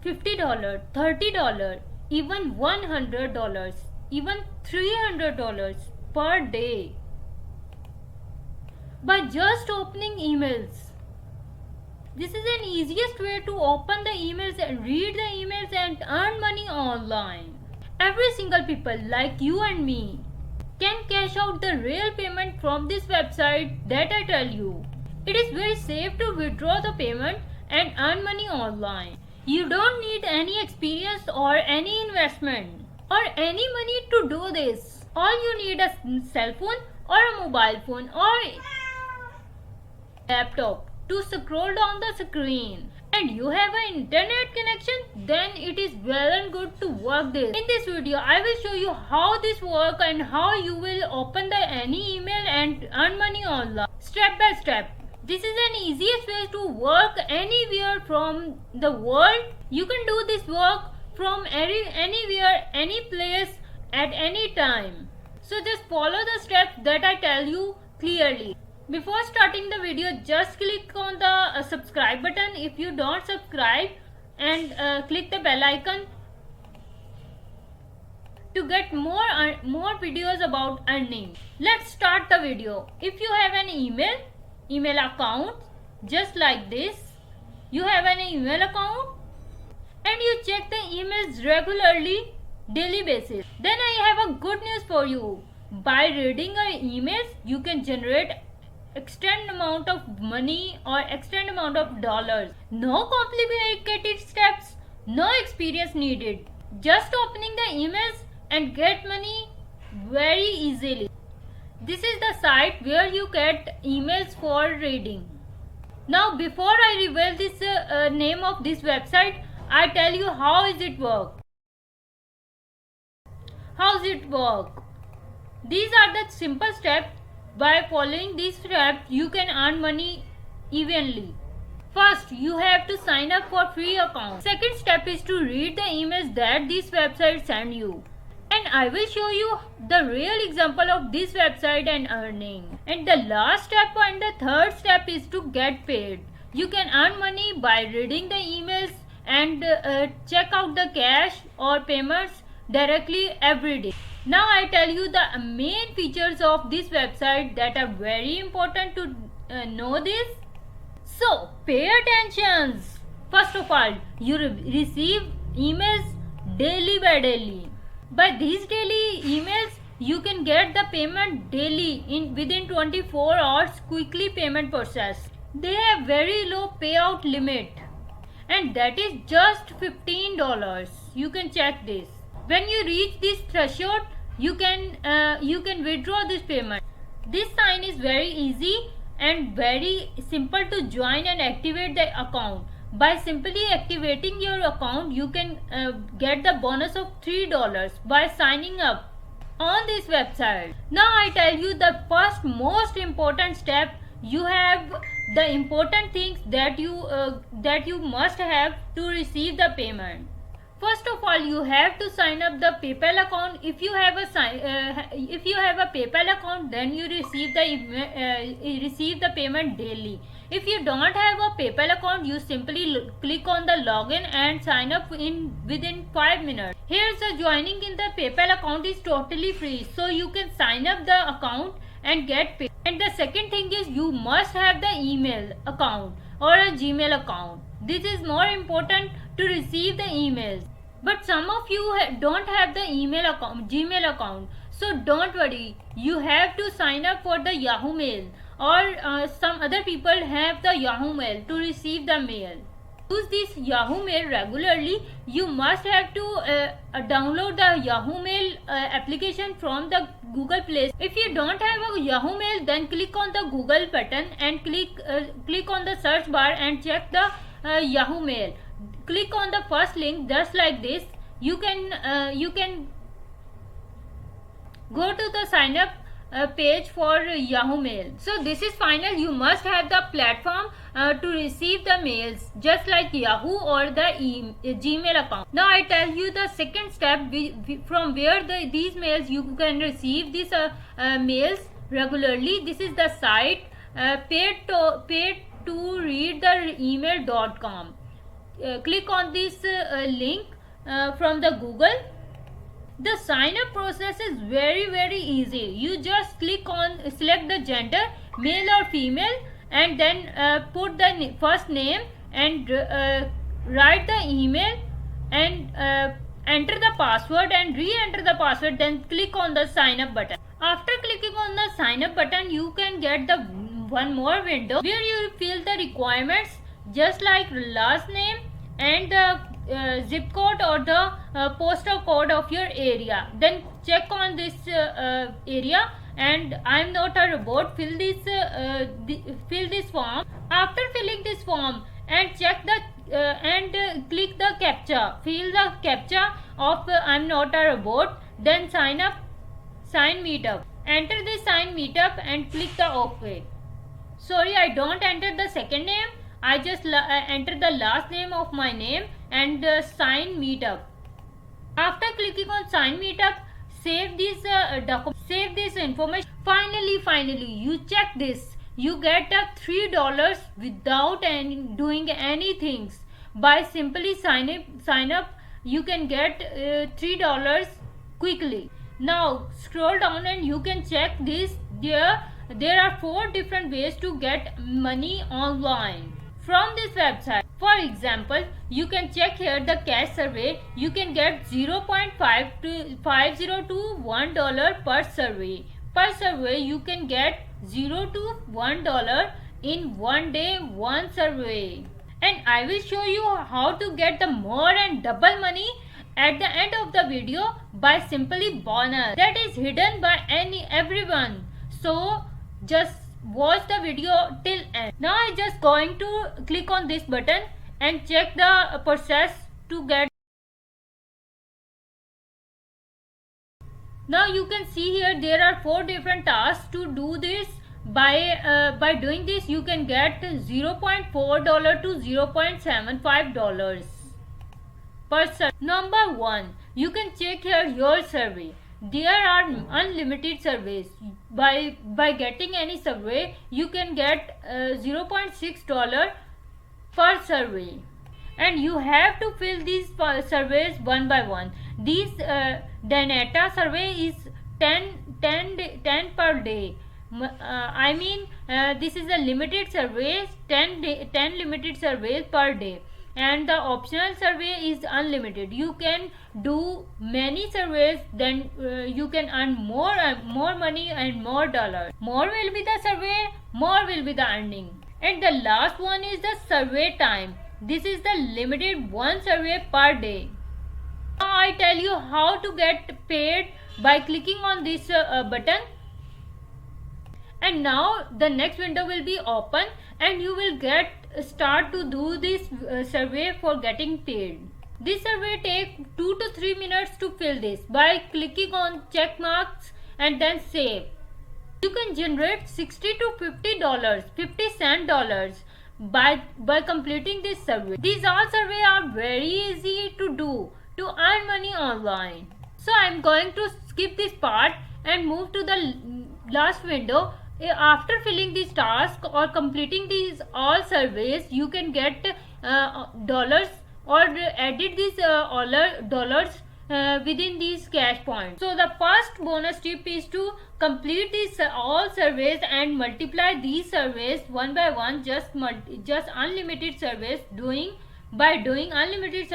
$50, $30, even $100, even $300 per day by just opening emails. This is an easiest way to open the emails and read the emails and earn money online. Every single people like you and me can cash out the real payment from this website that I tell you. It is very safe to withdraw the payment and earn money online. You don't need any experience or any investment or any money to do this. All you need is a cell phone or a mobile phone or laptop to scroll down the screen, and you have an internet connection, then it is well and good to work this. In this video I will show you how this works and how you will open the any email and earn money online step by step. This is an easiest way to work anywhere from the world. You can do this work from anywhere, any place, at any time. So just follow the steps that I tell you clearly. Before starting the video, just click on the subscribe button if you don't subscribe, and click the bell icon to get more videos about earning. Let's start the video. If you have an email account just like this, you have an email account and you check the emails regularly, daily basis, then I have a good news for you. By reading your emails, you can generate extend amount of money or extend amount of dollars. No complicated steps, no experience needed. Just opening the emails and get money very easily. This is the site where you get emails for reading. Now before I reveal this name of this website, I tell you how is it work. How's it work? These are the simple steps. By following these steps, you can earn money evenly. First, you have to sign up for free account. Second step is to read the emails that this website send you. And I will show you the real example of this website and earning. And the last step and the third step is to get paid. You can earn money by reading the emails and check out the cash or payments directly every day. Now I tell you the main features of this website that are very important to know this. So pay attention. First of all, you receive emails daily by daily. By these daily emails, you can get the payment daily within 24 hours quickly payment process. They have very low payout limit, and that is just $15. You can check this. When you reach this threshold, you can withdraw this payment. This sign is very easy and very simple to join and activate the account. By simply activating your account, you can get the bonus of $3 by signing up on this website. Now I tell you the first most important step. You have the important things that you must have to receive the payment. First of all, you have to sign up the PayPal account. If you have a PayPal account, then you receive the payment daily. If you don't have a PayPal account, you simply click on the login and sign up within 5 minutes. Here's the joining in the PayPal account is totally free, so you can sign up the account and get paid. And the second thing is you must have the email account or a Gmail account. This is more important to receive the emails. But some of you don't have the Gmail account. So don't worry. You have to sign up for the Yahoo Mail, or some other people have the Yahoo Mail to receive the mail. Use this Yahoo Mail regularly. You must have to download the Yahoo Mail application from the Google Play. If you don't have a Yahoo Mail, then click on the Google button and click on the search bar and check the Yahoo Mail. Click on the first link just like this. You can go to the sign up page for Yahoo Mail. So this is final. You must have the platform to receive the mails just like Yahoo or the Gmail account. Now I tell you the second step from where these mails you can receive these mails regularly. This is the site paid to read the email.com. click on this link from the Google. The sign up process is very easy. You just select the gender, male or female, and then put the first name and write the email and enter the password and re-enter the password, then click on the sign up button. After clicking on the sign up button, you can get the one more window where you fill the requirements just like last name and the zip code or the postal code of your area. Then check on this area, and I'm not a robot. Fill this form. After filling this form and check the click the captcha. Fill the captcha of I'm not a robot. Then sign meetup. Enter the sign meetup and click the OK. Sorry, I don't enter the second name. I just enter the last name of my name and sign meetup. After clicking on sign meetup, save this document, save this information. Finally, you check this. You get $3 without doing anything. By simply sign up, you can get $3 quickly. Now scroll down and you can check this. There are 4 different ways to get money online from this website. For example, you can check here the cash survey. You can get 0.5 to 50 to $1 per survey. Per survey, you can get $0 to $1 in one day, one survey. And I will show you how to get the more and double money at the end of the video by simply bonus that is hidden by everyone. So just watch the video till end. Now I just going to click on this button and check the process to get. Now you can see here there are 4 different tasks to do this. By doing this, you can get $0.4 to $0.75 per survey. Number 1, you can check here your survey. There are unlimited surveys. By getting any survey, you can get $0.6 per survey, and you have to fill these surveys one by one. These data survey is 10 per day. This is a limited surveys, 10 limited surveys per day, and the optional survey is unlimited. You can do many surveys, then you can earn more money and more dollars. More will be the survey, more will be the earning. And the last one is the survey time. This is the limited one survey per day. Now I tell you how to get paid by clicking on this button. And now the next window will be open and you will start to do this survey for getting paid. This survey takes 2 to 3 minutes to fill this. By clicking on check marks and then save, you can generate $60 to $50, 50 cent dollars by completing this survey. These all surveys are very easy to do to earn money online. So I am going to skip this part and move to the last window. After filling this task or completing these all surveys, you can get dollars or edit these dollars within these cash points. So the first bonus tip is to complete these all surveys and multiply these surveys one by one. Just unlimited surveys. By doing unlimited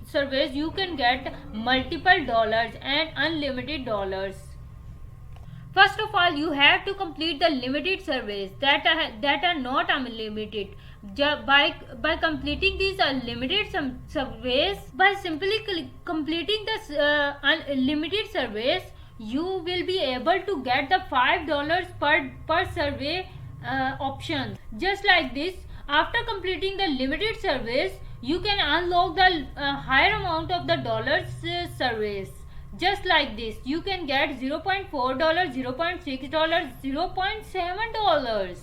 surveys, you can get multiple dollars and unlimited dollars. First of all, you have to complete the limited surveys that are not unlimited. By completing these limited surveys, by simply completing the limited surveys, you will be able to get the $5 per survey option. Just like this, after completing the limited surveys, you can unlock the higher amount of the dollars surveys. Just like this, you can get $0.4, $0.6, $0.7.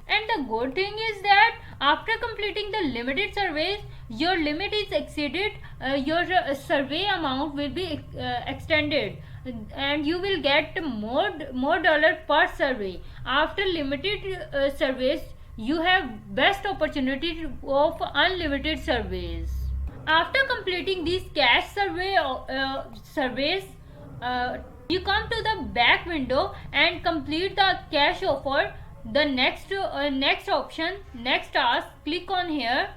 And the good thing is that after completing the limited surveys, your limit is exceeded, your survey amount will be extended, and you will get more dollar per survey. After limited surveys, you have best opportunity of unlimited surveys. After completing these cash surveys, you come to the back window and complete the cash offer. The next option, next task, click on here.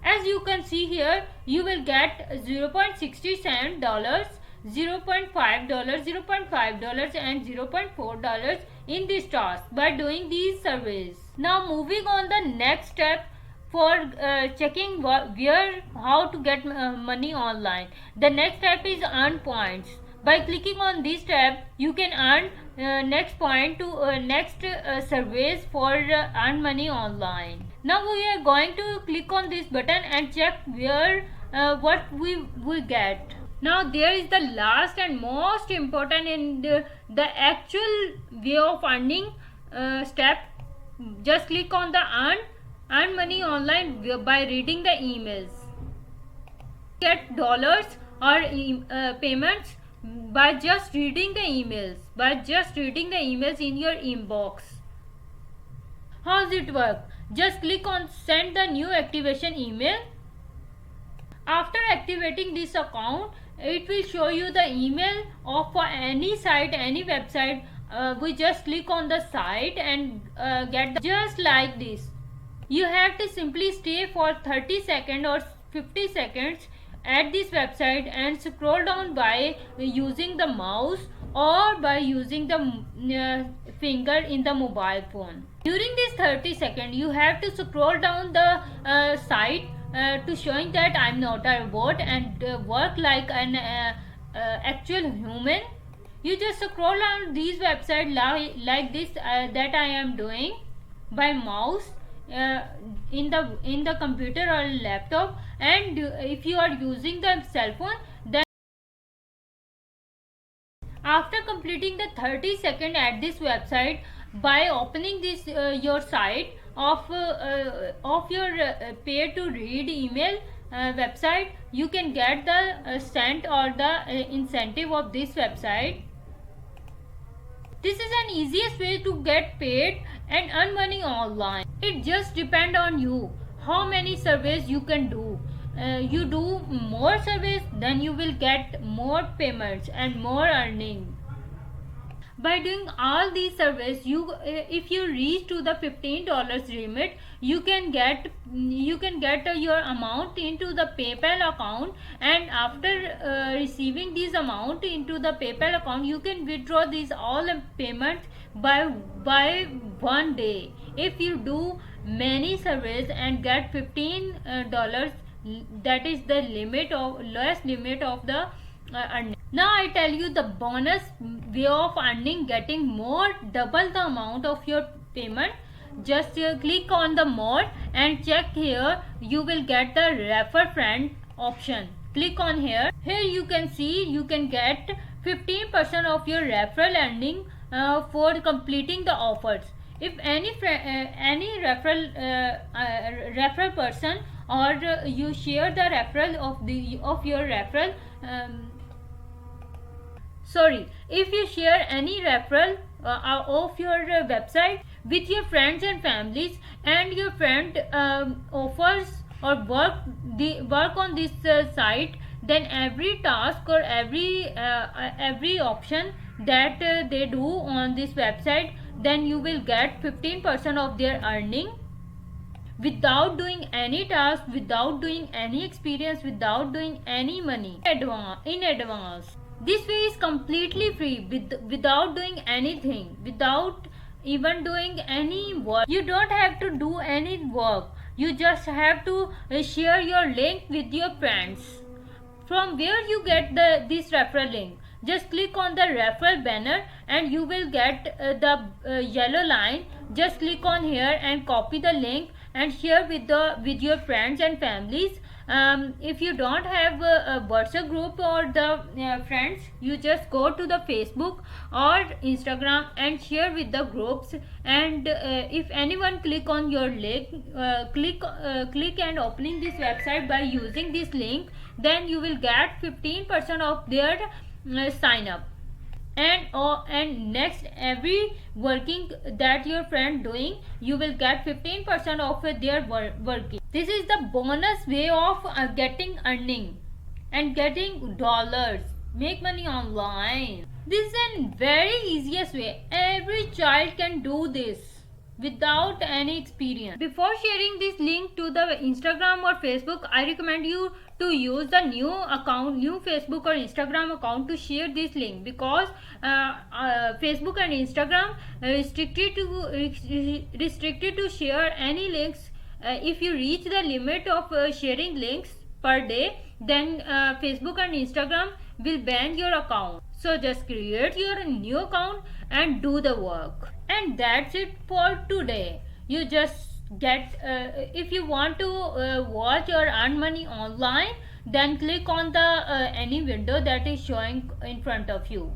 As you can see here, you will get $0.67, $0.5, $0.5 and $0.4 in this task by doing these surveys. Now moving on the next step for checking how to get money online. The next step is earn points. By clicking on this tab, you can earn next point to next surveys for earn money online. Now we are going to click on this button and check what we get. Now there is the last and most important in the actual way of earning step. Just click on the earn money online by reading the emails. Get dollars or payments by just reading the emails. In your inbox. How does it work? Just click on send the new activation email. After activating this account, it will show you the email of any site, any website. We just click on the site and get just like this. You have to simply stay for 30 seconds or 50 seconds at this website and scroll down by using the mouse or by using the finger in the mobile phone. During this 30 seconds, you have to scroll down the site to showing that I'm not a bot and work like an actual human. You just scroll on these websites like this that I am doing by mouse in the computer or laptop, and if you are using the cell phone, then after completing the 30 seconds at this website, by opening this your site of your pay to read email website, you can get the cent or the incentive of this website. This is an easiest way to get paid and earn money online. It just depends on you how many surveys you can do. You do more surveys, then you will get more payments and more earning. By doing all these surveys, if you reach to the $15 limit, you can get your amount into the PayPal account, and after receiving this amount into the PayPal account, you can withdraw these all payments by one day. If you do many surveys and get $15, that is the lowest limit of the earning. Now I tell you the bonus way of earning, getting more, double the amount of your payment. Just click on the more and check here. You will get the refer friend option. Click on here. Here you can see you can get 15% of your referral earning for completing the offers. If any referral person or you share the referral of your referral. If you share any referral of your website with your friends and families, and your friend offers or work on this site, then every task or every option that they do on this website, then you will get 15% of their earning without doing any task, without doing any experience, without doing any money in advance. This way is completely free, without doing anything, without even doing any work. You don't have to do any work. You just have to share your link with your friends. From where you get this referral link? Just click on the referral banner and you will get the yellow line. Just click on here and copy the link and share with your friends and families. If you don't have a WhatsApp group or the friends, you just go to the Facebook or Instagram and share with the groups. And if anyone click on your link, click and opening this website by using this link, then you will get 15% of their sign up. and next every working that your friend doing, you will get 15% of their working. This is the bonus way of getting earning and getting dollars, make money online. This is a very easiest way. Every child can do this without any experience. Before sharing this link to the Instagram or Facebook, I recommend you to use the new Facebook or Instagram account to share this link, because Facebook and Instagram restricted to share any links. If you reach the limit of sharing links per day, then Facebook and Instagram will ban your account. So just create your new account and do the work. And that's it for today. You just get if you want to watch or earn money online, then click on the any window that is showing in front of you.